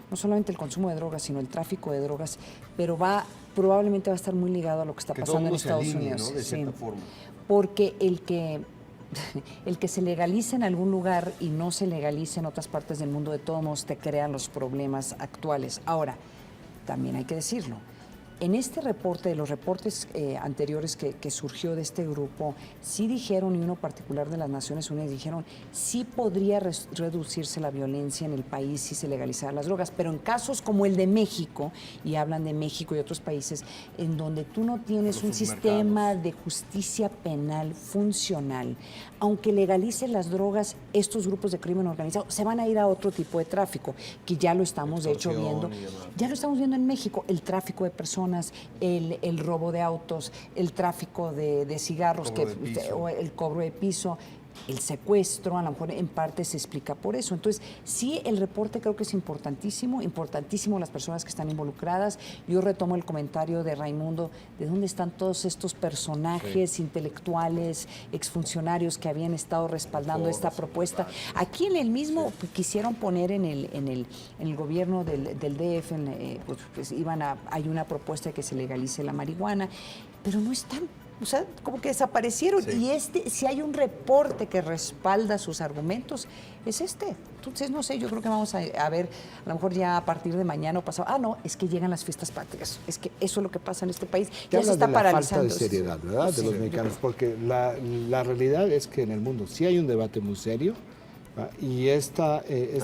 no solamente el consumo de drogas, sino el tráfico de drogas, pero probablemente va a estar muy ligado a lo que está pasando en Estados Unidos.
¿no? De cierta forma.
Porque el que se legalice en algún lugar y no se legalice en otras partes del mundo, de todos modos te crean los problemas actuales. Ahora, también hay que decirlo, en este reporte, de los reportes anteriores que surgió de este grupo, sí dijeron, y uno particular de las Naciones Unidas, dijeron, sí podría reducirse la violencia en el país si se legalizaran las drogas, pero en casos como el de México, y hablan de México y otros países, en donde tú no tienes un sistema de justicia penal funcional, aunque legalicen las drogas, estos grupos de crimen organizado se van a ir a otro tipo de tráfico, que ya lo estamos de hecho viendo. Ya lo estamos viendo en México, el tráfico de personas, el robo de autos, el tráfico de cigarros, o el cobro de piso, el secuestro, a lo mejor en parte se explica por eso. Entonces, sí, el reporte creo que es importantísimo las personas que están involucradas. Yo retomo el comentario de Raimundo, de dónde están todos estos personajes intelectuales, exfuncionarios que habían estado respaldando esta propuesta. Aquí en el mismo quisieron poner en el gobierno del DF, hay una propuesta de que se legalice la marihuana, pero no están. O sea, como que desaparecieron. Sí. Y si hay un reporte que respalda sus argumentos, es este. Entonces, no sé, yo creo que vamos a ver, a lo mejor ya a partir de mañana o pasado, no, es que llegan las fiestas patrias. Es que eso es lo que pasa en este país. Ya se está paralizando.
Falta de seriedad, ¿verdad? De los mexicanos, porque la realidad es que en el mundo sí hay un debate muy serio. Y este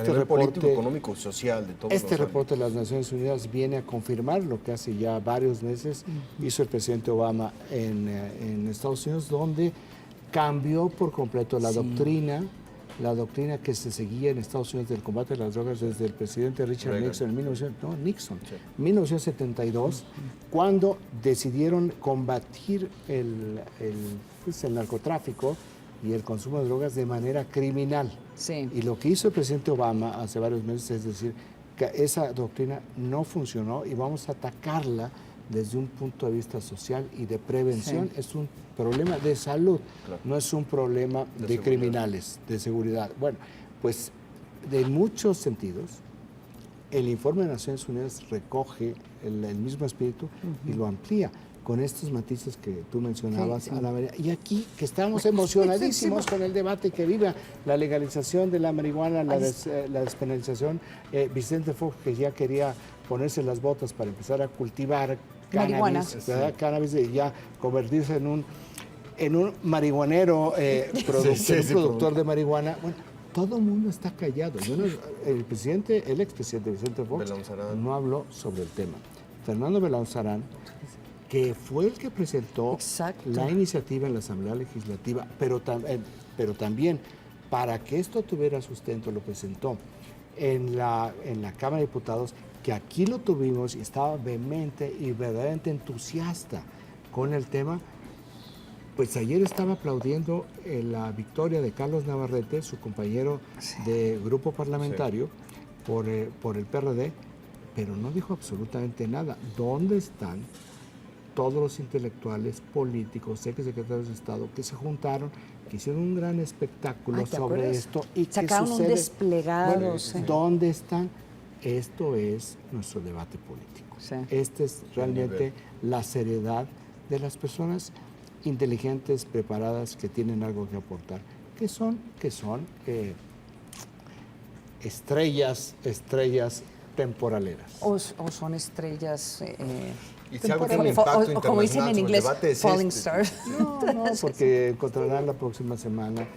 reporte
político, económico, social de todos
este reporte de las Naciones Unidas viene a confirmar lo que hace ya varios meses hizo el presidente Obama en Estados Unidos, donde cambió por completo la doctrina que se seguía en Estados Unidos del combate a las drogas desde el presidente Richard Nixon en 1972, cuando decidieron combatir el narcotráfico y el consumo de drogas de manera criminal.
Sí.
Y lo que hizo el presidente Obama hace varios meses es decir que esa doctrina no funcionó y vamos a atacarla desde un punto de vista social y de prevención. Sí. Es un problema de salud, no es un problema de criminales, de seguridad. Bueno, pues de muchos sentidos, el informe de Naciones Unidas recoge el mismo espíritu y lo amplía con estos matices que tú mencionabas, Ana María. Y aquí, que estamos emocionadísimos con el debate que vive la legalización de la marihuana, la despenalización. Vicente Fox, que ya quería ponerse las botas para empezar a cultivar cannabis y ya convertirse en un marihuanero, productor de marihuana. Bueno, todo el mundo está callado. El expresidente Vicente Fox no habló sobre el tema. Fernando Belanzarán, que fue el que presentó la iniciativa en la Asamblea Legislativa, pero también para que esto tuviera sustento lo presentó en la Cámara de Diputados, que aquí lo tuvimos y estaba vehemente y verdaderamente entusiasta con el tema, pues ayer estaba aplaudiendo la victoria de Carlos Navarrete, su compañero de grupo parlamentario, por el PRD, pero no dijo absolutamente nada. ¿Dónde están todos los intelectuales, políticos, exsecretarios de Estado que se juntaron, que hicieron un gran espectáculo sobre esto? Y
sacaron un desplegado.
Bueno, ¿dónde están? Esto es nuestro debate político. Esta es realmente la seriedad de las personas inteligentes, preparadas, que tienen algo que aportar, que son estrellas temporaleras.
O son estrellas...
y si algo tiene un impacto internacional,
como dicen en inglés, falling stars.
No, porque encontrarán la próxima semana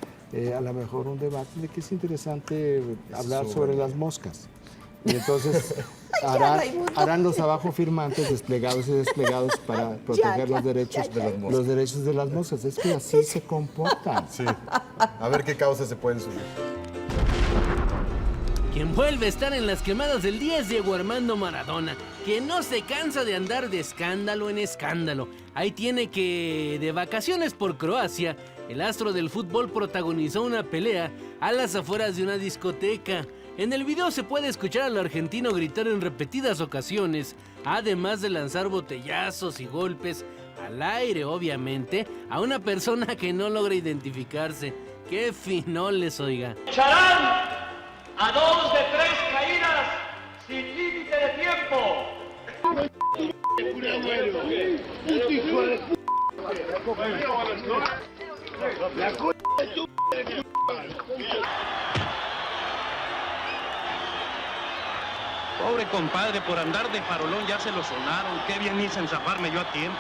a lo mejor un debate de que es interesante hablar sobre las moscas. Y entonces harán los abajo firmantes desplegados y desplegados para proteger los derechos de las moscas. Es que así se comportan.
Sí. A ver qué causas se pueden subir.
Quien vuelve a estar en las quemadas del día es Diego Armando Maradona, que no se cansa de andar de escándalo en escándalo. Ahí tiene que, de vacaciones por Croacia, el astro del fútbol protagonizó una pelea a las afueras de una discoteca. En el video se puede escuchar al argentino gritar en repetidas ocasiones, además de lanzar botellazos y golpes al aire, obviamente, a una persona que no logra identificarse. ¡Qué finoles, oiga!
¡Charán! A 2 de 3 caídas sin límite de tiempo.
Pobre compadre, por andar de farolón ya se lo sonaron. Qué bien hice en zafarme yo a tiempo.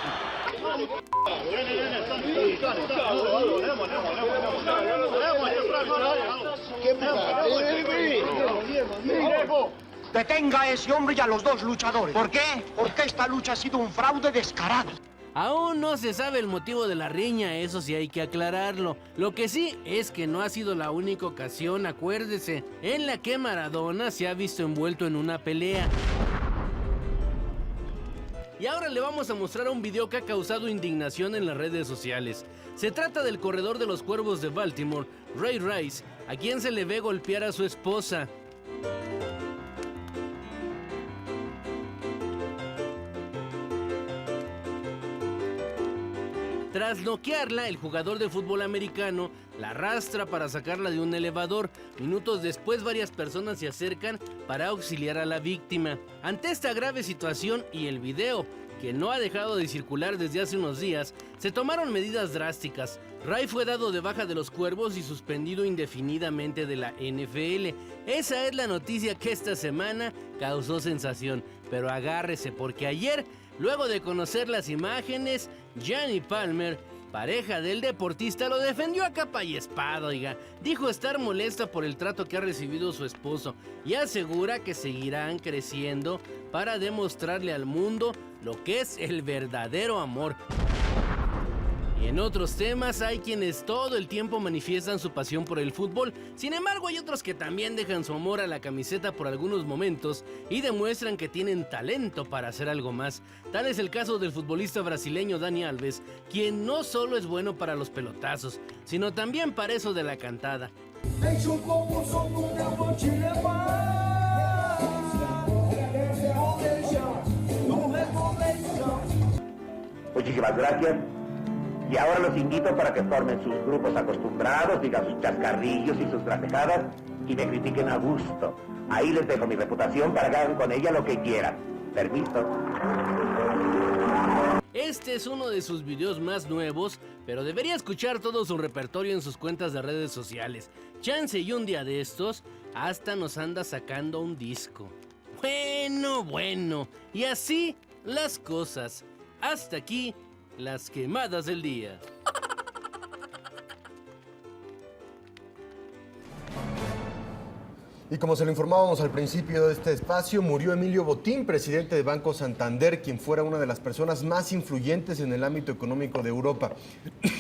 Detenga a ese hombre y a los 2 luchadores. ¿Por qué? Porque esta lucha ha sido un fraude descarado.
Aún no se sabe el motivo de la riña, eso sí hay que aclararlo. Lo que sí es que no ha sido la única ocasión, acuérdese, en la que Maradona se ha visto envuelto en una pelea. Y ahora le vamos a mostrar un video que ha causado indignación en las redes sociales. Se trata del corredor de los Cuervos de Baltimore, Ray Rice, a quien se le ve golpear a su esposa. Tras noquearla, el jugador de fútbol americano la arrastra para sacarla de un elevador. Minutos después, varias personas se acercan para auxiliar a la víctima. Ante esta grave situación y el video, que no ha dejado de circular desde hace unos días, se tomaron medidas drásticas. Ray fue dado de baja de los Cuervos y suspendido indefinidamente de la NFL. Esa es la noticia que esta semana causó sensación. Pero agárrese, porque ayer, luego de conocer las imágenes, Gianni Palmer, pareja del deportista, lo defendió a capa y espada, oiga. Dijo estar molesta por el trato que ha recibido su esposo y asegura que seguirán creciendo para demostrarle al mundo lo que es el verdadero amor. Y en otros temas hay quienes todo el tiempo manifiestan su pasión por el fútbol. Sin embargo, hay otros que también dejan su amor a la camiseta por algunos momentos y demuestran que tienen talento para hacer algo más. Tal es el caso del futbolista brasileño Dani Alves, quien no solo es bueno para los pelotazos, sino también para eso de la cantada.
Muchísimas gracias. Y ahora los invito para que formen sus grupos acostumbrados, digan sus chascarrillos y sus gracejadas y me critiquen a gusto. Ahí les dejo mi reputación para que hagan con ella lo que quieran. Permiso.
Este es uno de sus videos más nuevos, pero debería escuchar todo su repertorio en sus cuentas de redes sociales. Chance y un día de estos, hasta nos anda sacando un disco. Bueno, y así las cosas. Hasta aquí las quemadas del día.
Y como se lo informábamos al principio de este espacio, murió Emilio Botín, presidente de Banco Santander, quien fuera una de las personas más influyentes en el ámbito económico de Europa.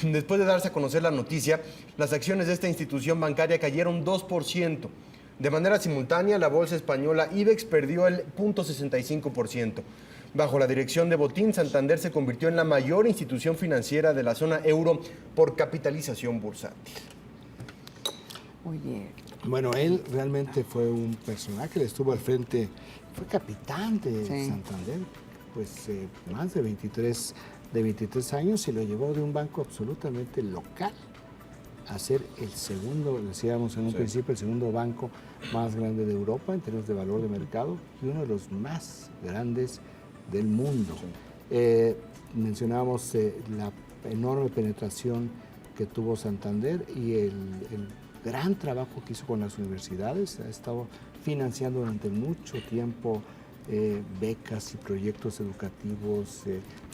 Después de darse a conocer la noticia, las acciones de esta institución bancaria cayeron 2%. De manera simultánea, la bolsa española IBEX perdió el 0.65%. Bajo la dirección de Botín, Santander se convirtió en la mayor institución financiera de la zona euro por capitalización bursátil.
Oye.
Bueno, él realmente fue un personaje, le estuvo al frente, fue capitán de Santander, pues más de 23 años, y lo llevó de un banco absolutamente local a ser el segundo, decíamos en un principio, el segundo banco más grande de Europa en términos de valor de mercado y uno de los más grandes del mundo. Mencionábamos la enorme penetración que tuvo Santander y el gran trabajo que hizo con las universidades. Ha estado financiando durante mucho tiempo becas y proyectos educativos,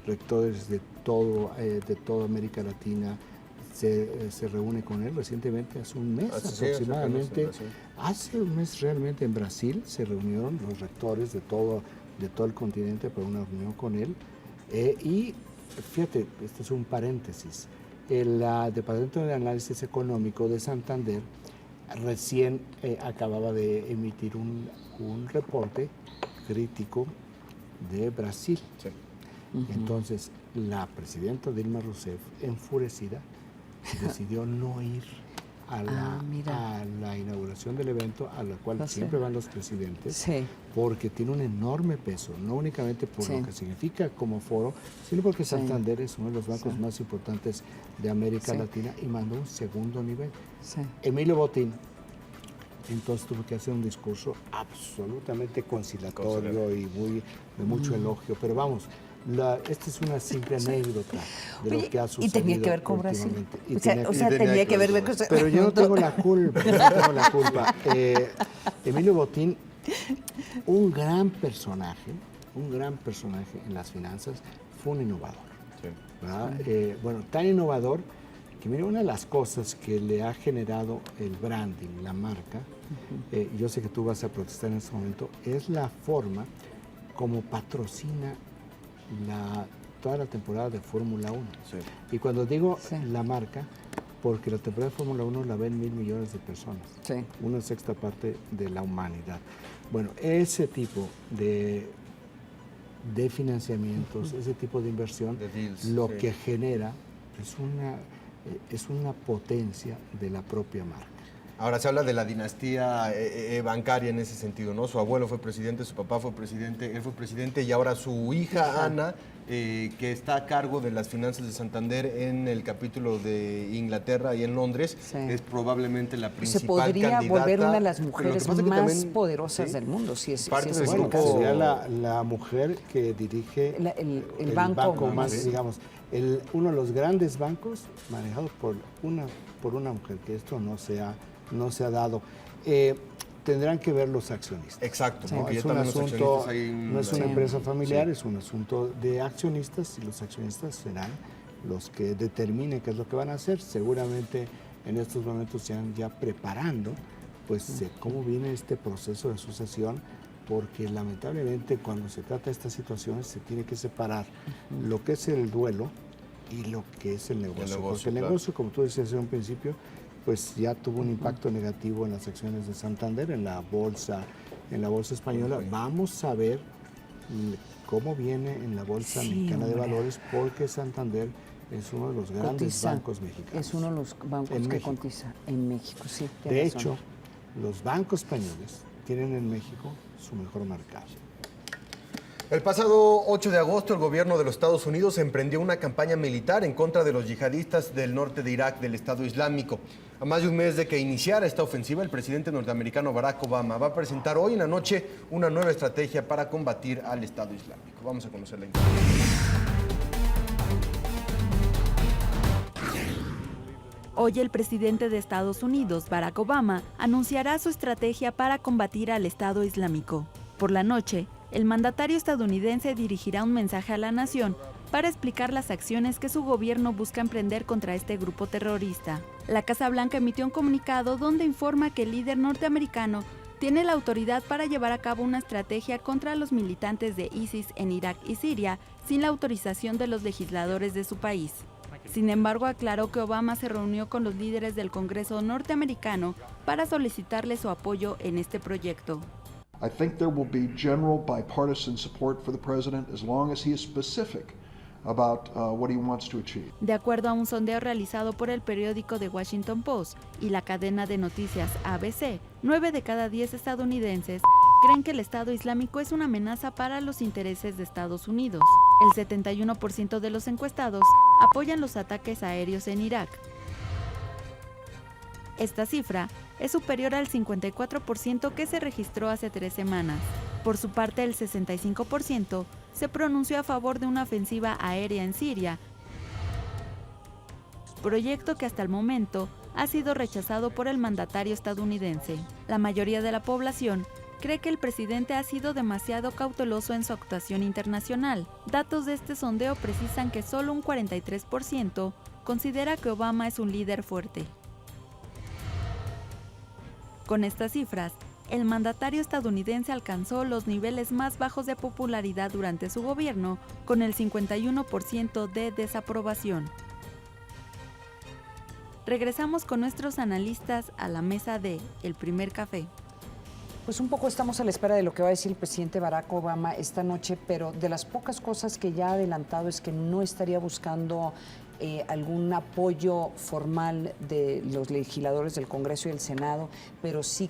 rectores de toda América Latina. Se reúne con él recientemente, hace un mes aproximadamente. Hace un mes realmente en Brasil se reunieron los rectores de todo el continente para una reunión con él. Y fíjate, este es un paréntesis. El Departamento de Análisis Económico de Santander recién acababa de emitir un reporte crítico de Brasil. Sí. Entonces, la presidenta Dilma Rousseff, enfurecida, decidió no ir a la inauguración del evento, a la cual siempre van los presidentes, porque tiene un enorme peso, no únicamente por lo que significa como foro, sino porque Santander es uno de los bancos más importantes de América Latina y mandó un segundo nivel. Emilio Botín entonces tuvo que hacer un discurso absolutamente conciliatorio y de mucho elogio, pero vamos, esta es una simple anécdota de lo que ha sucedido.
Y tenía que ver con Brasil.
Tenía que ver con Pero yo no tengo la culpa. Emilio Botín, un gran personaje en las finanzas, fue un innovador. Bueno, tan innovador que mira, una de las cosas que le ha generado el branding, la marca, yo sé que tú vas a protestar en este momento, es la forma como patrocina toda la temporada de Fórmula 1. Y cuando digo la marca, porque la temporada de Fórmula 1 la ven 1.000 millones de personas, una sexta parte de la humanidad. Bueno, ese tipo de financiamientos, ese tipo de inversión, lo que genera es una potencia de la propia marca.
Ahora se habla de la dinastía bancaria en ese sentido, ¿no? Su abuelo fue presidente, su papá fue presidente, él fue presidente y ahora su hija Ana, que está a cargo de las finanzas de Santander en el capítulo de Inglaterra y en Londres, es probablemente la principal candidata.
Se podría volver una de las mujeres más poderosas del mundo, si es
parte del grupo. Sería la mujer que dirige el banco más, digamos, uno de los grandes bancos manejados por una mujer, que esto no se ha dado. Tendrán que ver los accionistas.
Exacto.
¿No? Es un asunto, no es una empresa familiar, es un asunto de accionistas y los accionistas serán los que determinen qué es lo que van a hacer. Seguramente en estos momentos se están ya preparando pues cómo viene este proceso de sucesión, porque lamentablemente cuando se trata de estas situaciones se tiene que separar lo que es el duelo y lo que es el negocio. Porque el negocio, como tú decías en un principio, pues ya tuvo un impacto negativo en las acciones de Santander, en la bolsa española. Vamos a ver cómo viene en la bolsa mexicana de valores, porque Santander es uno de los grandes bancos mexicanos.
Es uno de los bancos que cotiza en México, sí.
De hecho, los bancos españoles tienen en México su mejor mercado.
El pasado 8 de agosto, el gobierno de los Estados Unidos emprendió una campaña militar en contra de los yihadistas del norte de Irak, del Estado Islámico. A más de un mes de que iniciara esta ofensiva, el presidente norteamericano Barack Obama va a presentar hoy en la noche una nueva estrategia para combatir al Estado Islámico. Vamos a conocer la información.
Hoy el presidente de Estados Unidos, Barack Obama, anunciará su estrategia para combatir al Estado Islámico. Por la noche, el mandatario estadounidense dirigirá un mensaje a la nación para explicar las acciones que su gobierno busca emprender contra este grupo terrorista. La Casa Blanca emitió un comunicado donde informa que el líder norteamericano tiene la autoridad para llevar a cabo una estrategia contra los militantes de ISIS en Irak y Siria sin la autorización de los legisladores de su país. Sin embargo, aclaró que Obama se reunió con los líderes del Congreso norteamericano para solicitarle su apoyo en este proyecto.
I think there will be general bipartisan support for the president as long as he is specific about what he wants to achieve.
De acuerdo a un sondeo realizado por el periódico The Washington Post y la cadena de noticias ABC, 9 de cada 10 estadounidenses creen que el Estado Islámico es una amenaza para los intereses de Estados Unidos. El 71% de los encuestados apoyan los ataques aéreos en Irak. Esta cifra es superior al 54% que se registró hace 3 semanas. Por su parte, el 65% se pronunció a favor de una ofensiva aérea en Siria, proyecto que hasta el momento ha sido rechazado por el mandatario estadounidense. La mayoría de la población cree que el presidente ha sido demasiado cauteloso en su actuación internacional. Datos de este sondeo precisan que solo un 43% considera que Obama es un líder fuerte. Con estas cifras, el mandatario estadounidense alcanzó los niveles más bajos de popularidad durante su gobierno, con el 51% de desaprobación. Regresamos con nuestros analistas a la mesa de El Primer Café.
Pues un poco estamos a la espera de lo que va a decir el presidente Barack Obama esta noche, pero de las pocas cosas que ya ha adelantado es que no estaría buscando algún apoyo formal de los legisladores del Congreso y el Senado, pero sí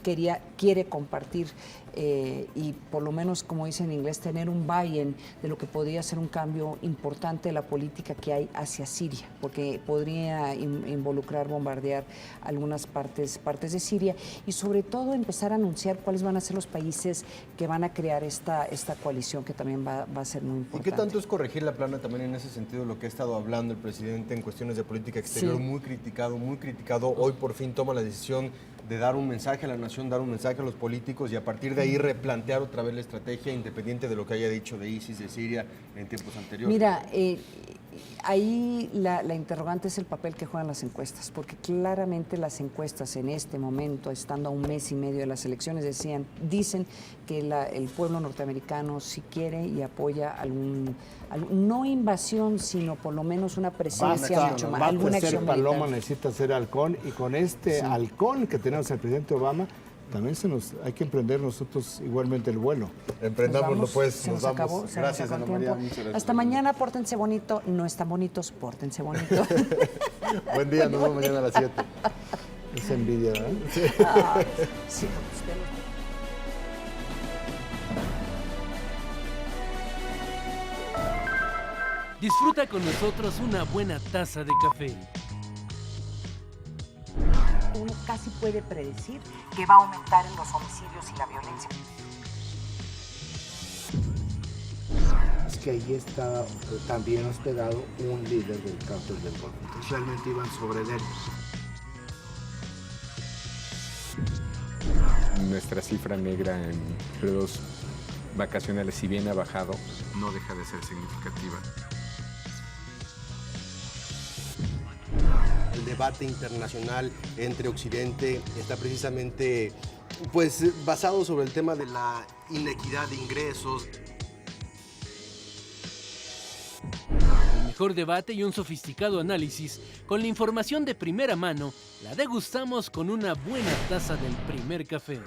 quiere compartir y por lo menos, como dice en inglés, tener un buy-in de lo que podría ser un cambio importante de la política que hay hacia Siria, porque podría involucrar bombardear algunas partes de Siria y sobre todo empezar a anunciar cuáles van a ser los países que van a crear esta coalición, que también va a ser muy importante.
¿Y qué tanto es corregir la plana también en ese sentido, lo que ha estado hablando el presidente en cuestiones de política exterior? Sí. Muy criticado. Hoy por fin toma la decisión de dar un mensaje a la nación, dar un mensaje a los políticos y a partir de ahí replantear otra vez la estrategia independiente de lo que haya dicho de ISIS, de Siria en tiempos anteriores.
Mira, ahí la interrogante es el papel que juegan las encuestas, porque claramente las encuestas en este momento, estando a un mes y medio de las elecciones, dicen que el pueblo norteamericano sí quiere y apoya no invasión, sino por lo menos una presencia mucho más.
Alguna acción militar. Paloma necesita ser halcón, y con este halcón que tenemos el presidente Obama, también hay que emprender nosotros igualmente el vuelo.
Emprendámoslo pues, nos vamos.
Acabó,
gracias, Ana María. Muchas gracias.
Hasta mañana, pórtense bonito. No están bonitos, pórtense bonito.
Buen día, nos vemos mañana a las 7.
Es envidia, ¿verdad? Sí.
Sí,
Disfruta con nosotros una buena taza de café.
Uno casi puede predecir que va a aumentar en los homicidios y la violencia.
Es que ahí está también hospedado un líder del cártel del Golfo. Entonces realmente iban sobre él.
Nuestra cifra negra en periodos vacacionales, si bien ha bajado, no deja de ser significativa.
El debate internacional entre Occidente está precisamente pues basado sobre el tema de la inequidad de ingresos.
El mejor debate y un sofisticado análisis con la información de primera mano la degustamos con una buena taza del Primer Café.